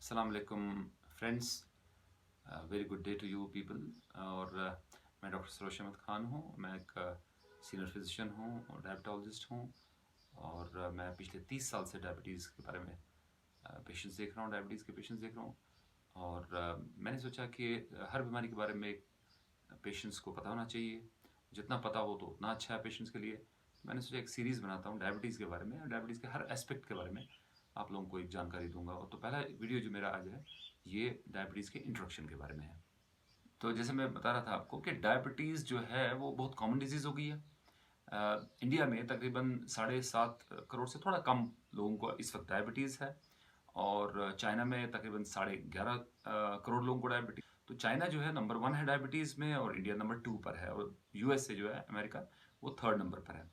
अस्सलाम वालेकुम friends, very good day to you people. और मैं डॉक्टर सरोज अहमद ख़ान हूँ। मैं एक सीनियर फिजिशियन हूँ और डायबिटोलॉजिस्ट हूँ। और मैं पिछले 30 साल से डायबिटीज़ के बारे में पेशेंट्स देख रहा हूँ, डायबिटीज़ के पेशेंट्स देख रहा हूँ। और मैंने सोचा कि हर बीमारी के बारे में पेशेंट्स को पता होना चाहिए। जितना पता हो तो उतना अच्छा है पेशेंट्स के लिए। तो मैंने सोचा एक सीरीज़ बनाता हूँ डायबिटीज़ के बारे में और डायबिटीज़ के हर एस्पेक्ट के बारे में आप लोगों को एक जानकारी दूंगा। और तो पहला वीडियो जो मेरा आज है ये डायबिटीज़ के इंट्रोडक्शन के बारे में है। तो जैसे मैं बता रहा था आपको कि डायबिटीज़ जो है वो बहुत कॉमन डिजीज़ हो गई है। इंडिया में तकरीबन 7.5 करोड़ से थोड़ा कम लोगों को इस वक्त डायबिटीज़ है। और चाइना में तकरीबन 11.5 करोड़ लोगों को डायबिटीज़। तो चाइना जो है नंबर 1 है डायबिटीज़ में और इंडिया नंबर 2 पर है। और यूएस से जो है अमेरिका वो थर्ड नंबर पर है।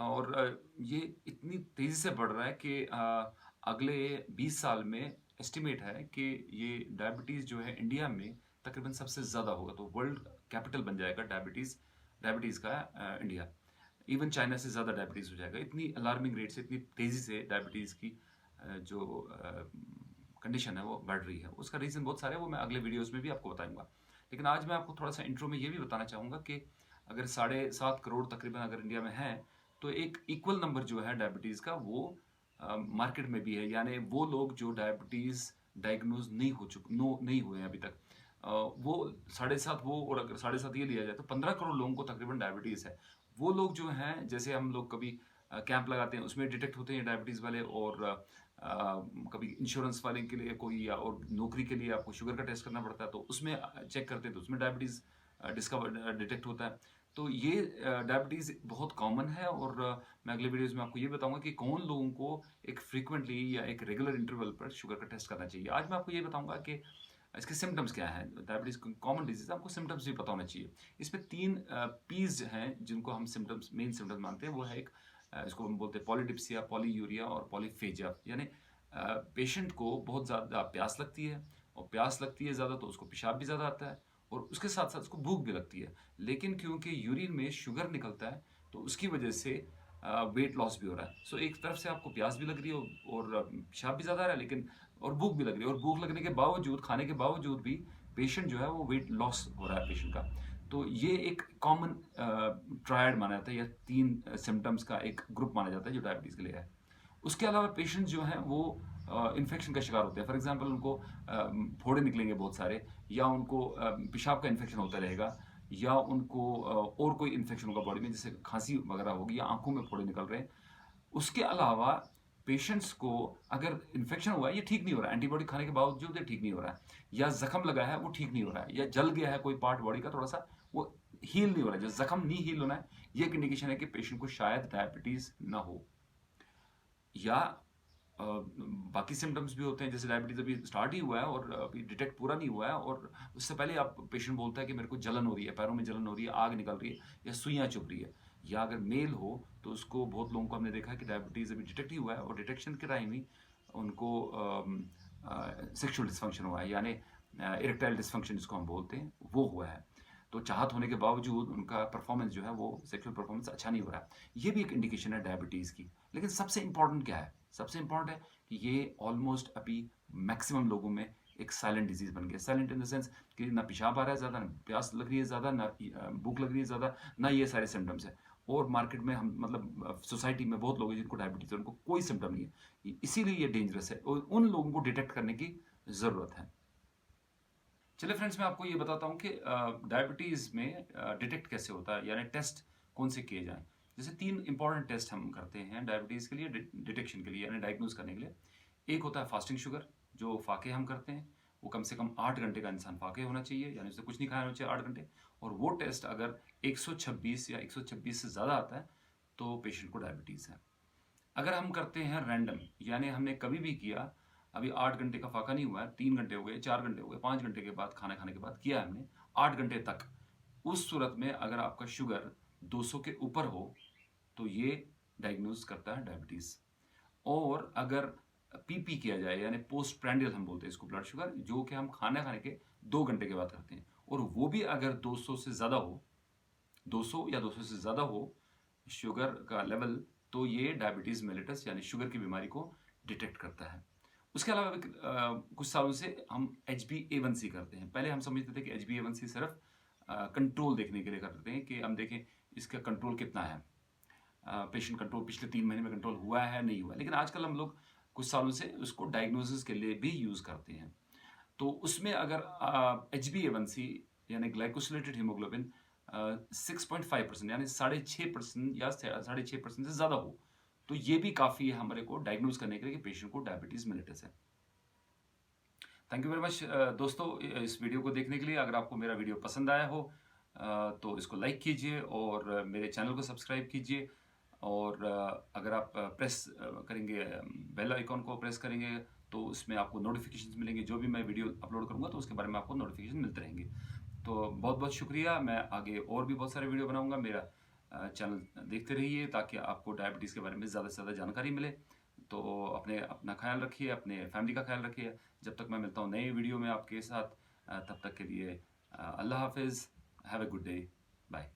और ये इतनी तेज़ी से बढ़ रहा है कि अगले 20 साल में एस्टिमेट है कि ये डायबिटीज़ जो है इंडिया में तकरीबन सबसे ज़्यादा होगा। तो वर्ल्ड कैपिटल बन जाएगा डायबिटीज़ का इंडिया। इवन चाइना से ज़्यादा डायबिटीज़ हो जाएगा। इतनी अलार्मिंग रेट से, इतनी तेज़ी से डायबिटीज़ की जो कंडीशन है वो बढ़ रही है। उसका रीज़न बहुत सारे हैं, वो मैं अगले वीडियोज़ में भी आपको बताऊँगा। लेकिन आज मैं आपको थोड़ा-सा इंट्रो में ये भी बताना चाहूँगा कि अगर 7.5 करोड़ तकरीबन अगर इंडिया में हैं, तो एक इक्वल नंबर जो है डायबिटीज़ का वो मार्केट में भी है। यानी वो लोग जो डायबिटीज़ डायग्नोज़ नहीं हुए हैं अभी तक। वो 7.5 वो, और अगर 7.5 ये लिया जाए तो 15 करोड़ लोगों को तकरीबन डायबिटीज़ है। वो लोग जो हैं, जैसे हम लोग कभी कैंप लगाते हैं उसमें डिटेक्ट होते हैं डायबिटीज़ वाले। और कभी इंश्योरेंस वाले के लिए कोई, या और नौकरी के लिए आपको शुगर का टेस्ट करना पड़ता है तो उसमें चेक करते हैं तो उसमें डायबिटीज़ डिटेक्ट होता है। तो ये डायबिटीज़ बहुत कॉमन है। और मैं अगले वीडियोज़ में आपको ये बताऊँगा कि कौन लोगों को एक फ्रीक्वेंटली या एक रेगुलर इंटरवल पर शुगर का टेस्ट करना चाहिए। आज मैं आपको ये बताऊँगा कि इसके सिम्पटम्स क्या हैं। डायबिटीज़ कॉमन डिजीज़ है, आपको सिम्पटम्स भी पता होना चाहिए। इसमें 3 पीज़ हैं जिनको हम सिम्पटम्स, मेन सिम्पटम्स मानते हैं। वो है एक, इसको हम बोलते हैं पॉलीडिप्सिया, पॉलीयूरिया और पॉलीफेजिया। यानी पेशेंट को बहुत ज़्यादा प्यास लगती है, और प्यास लगती है ज़्यादा तो उसको पेशाब भी ज़्यादा आता है, और उसके साथ-साथ उसको भूख भी लगती है। लेकिन क्योंकि यूरिन में शुगर निकलता है तो उसकी वजह से वेट लॉस भी हो रहा है। सो एक तरफ से आपको प्यास भी लग रही है और पेशाब भी ज़्यादा आ रहा है, लेकिन और भूख भी लग रही है, और भूख लगने के बावजूद, खाने के बावजूद भी पेशेंट जो है वो वेट लॉस हो रहा है पेशेंट का। तो ये एक कॉमन ट्रायड माना जाता है, या 3 सिम्पटम्स का एक ग्रुप माना जाता है जो डायबिटीज़ के लिए है। उसके अलावा पेशेंट जो हैं वो इन्फेक्शन का शिकार होते हैं। फॉर एग्जांपल उनको फोड़े निकलेंगे बहुत सारे, या उनको पेशाब का इन्फेक्शन होता रहेगा, या उनको और कोई इन्फेक्शन होगा बॉडी में, जैसे खांसी वगैरह होगी, या आंखों में फोड़े निकल रहे हैं। उसके अलावा पेशेंट्स को अगर इन्फेक्शन हुआ है, ये ठीक नहीं हो रहा है, एंटीबॉडी खाने के बावजूद ये ठीक नहीं हो रहा है, या जख्म लगा है वो ठीक नहीं हो रहा है, या जल गया है कोई पार्ट बॉडी का थोड़ा सा, वो हील नहीं हो रहा है, जो जख्म नहीं हील होना है, ये एक इंडिकेशन है कि पेशेंट को शायद डायबिटीज ना हो। या बाकी सिम्टम्स भी होते हैं, जैसे डायबिटीज अभी स्टार्ट ही हुआ है और अभी डिटेक्ट पूरा नहीं हुआ है, और उससे पहले आप पेशेंट बोलता है कि मेरे को जलन हो रही है, पैरों में जलन हो रही है, आग निकल रही है, या सुइयां चुभ रही है। या अगर मेल हो तो उसको, बहुत लोगों को हमने देखा है कि डायबिटीज अभी डिटेक्ट ही हुआ है, और डिटेक्शन के टाइम ही उनको सेक्सुअल डिस्फंक्शन हुआ है, यानी इरेक्टाइल डिस्फंक्शन जिसको हम बोलते हैं वो हुआ है। तो चाहत होने के बावजूद उनका परफॉर्मेंस जो है वो, सेक्सुअल परफॉर्मेंस अच्छा नहीं हो रहा है। ये भी एक इंडिकेशन है डायबिटीज़ की। लेकिन सबसे इंपॉर्टेंट क्या है? सबसे इंपॉर्टेंट है कि ये ऑलमोस्ट अभी मैक्सिमम लोगों में एक साइलेंट डिजीज बन गया। साइलेंट इन द सेंस कि ना पेशाब आ रहा है ज़्यादा, ना प्यास लग रही है ज़्यादा, ना भूख लग रही है ज़्यादा, ना ये सारे सिम्टम्स है। और मार्केट में हम, मतलब सोसाइटी में बहुत लोग हैं जिनको डायबिटीज़ है, उनको कोई सिम्टम नहीं है। इसीलिए ये डेंजरस है, और उन लोगों को डिटेक्ट करने की ज़रूरत है। चलिए फ्रेंड्स, मैं आपको ये बताता हूँ कि डायबिटीज़ में डिटेक्ट कैसे होता है, यानी टेस्ट कौन से किए जाएं। जैसे 3 इंपॉर्टेंट टेस्ट हम करते हैं डायबिटीज़ के लिए, डिटेक्शन के लिए, यानी डायग्नोज करने के लिए। एक होता है फास्टिंग शुगर, जो फाके हम करते हैं। वो कम से कम 8 घंटे का इंसान फाके होना चाहिए, यानी उसे कुछ नहीं खाना चाहिए 8 घंटे। और वो टेस्ट अगर 126 या 126 से ज़्यादा आता है तो पेशेंट को डायबिटीज़ है। अगर हम करते हैं रैंडम, यानी हमने कभी भी किया, अभी 8 घंटे का फाका नहीं हुआ है, 3 घंटे हो गए, 4 घंटे हो गए, 5 घंटे के बाद, खाना खाने के बाद किया हमने 8 घंटे तक, उस सूरत में अगर आपका शुगर 200 के ऊपर हो तो ये डायग्नोज करता है डायबिटीज। और अगर पीपी किया जाए, यानी पोस्ट प्रैंडियल हम बोलते हैं इसको, ब्लड शुगर, जो कि हम खाना खाने के 2 घंटे के बाद करते हैं, और वो भी अगर 200 से ज़्यादा हो, 200 या 200 से ज़्यादा हो शुगर का लेवल, तो ये डायबिटीज़ मेलिटस यानी शुगर की बीमारी को डिटेक्ट करता है। उसके अलावा कुछ सालों से हम HbA1c करते हैं। पहले हम समझते थे कि HbA1c सिर्फ कंट्रोल देखने के लिए करते हैं कि हम देखें इसका कंट्रोल कितना है। पेशेंट कंट्रोल पिछले 3 महीने में कंट्रोल हुआ है, नहीं हुआ है। लेकिन आजकल हम लोग कुछ सालों से उसको डायग्नोसिस के लिए भी यूज़ करते हैं। तो उसमें अगर HbA1c यानी ग्लाइकोसिलेटेड हीमोग्लोबिन 6.5% यानी 6.5% या 6.5% से ज़्यादा हो, तो ये भी काफ़ी है हमारे को डायग्नोज करने के लिए कि पेशेंट को डायबिटीज़ मेलिटस है। थैंक यू वेरी मच दोस्तों इस वीडियो को देखने के लिए। अगर आपको मेरा वीडियो पसंद आया हो तो इसको लाइक कीजिए और मेरे चैनल को सब्सक्राइब कीजिए। और अगर आप प्रेस करेंगे बेल आइकॉन को प्रेस करेंगे तो उसमें आपको नोटिफिकेशंस मिलेंगे। जो भी मैं वीडियो अपलोड करूंगा तो उसके बारे में आपको नोटिफिकेशन मिलते रहेंगे। तो बहुत बहुत शुक्रिया। मैं आगे और भी बहुत सारे वीडियो बनाऊंगा। मेरा चैनल देखते रहिए ताकि आपको डायबिटीज़ के बारे में ज़्यादा से ज़्यादा जानकारी मिले। तो अपना ख्याल रखिए, अपने फैमिली का ख्याल रखिए। जब तक मैं मिलता हूँ नए वीडियो में आपके साथ, तब तक के लिए अल्लाह हाफिज़। Have a good day. Bye.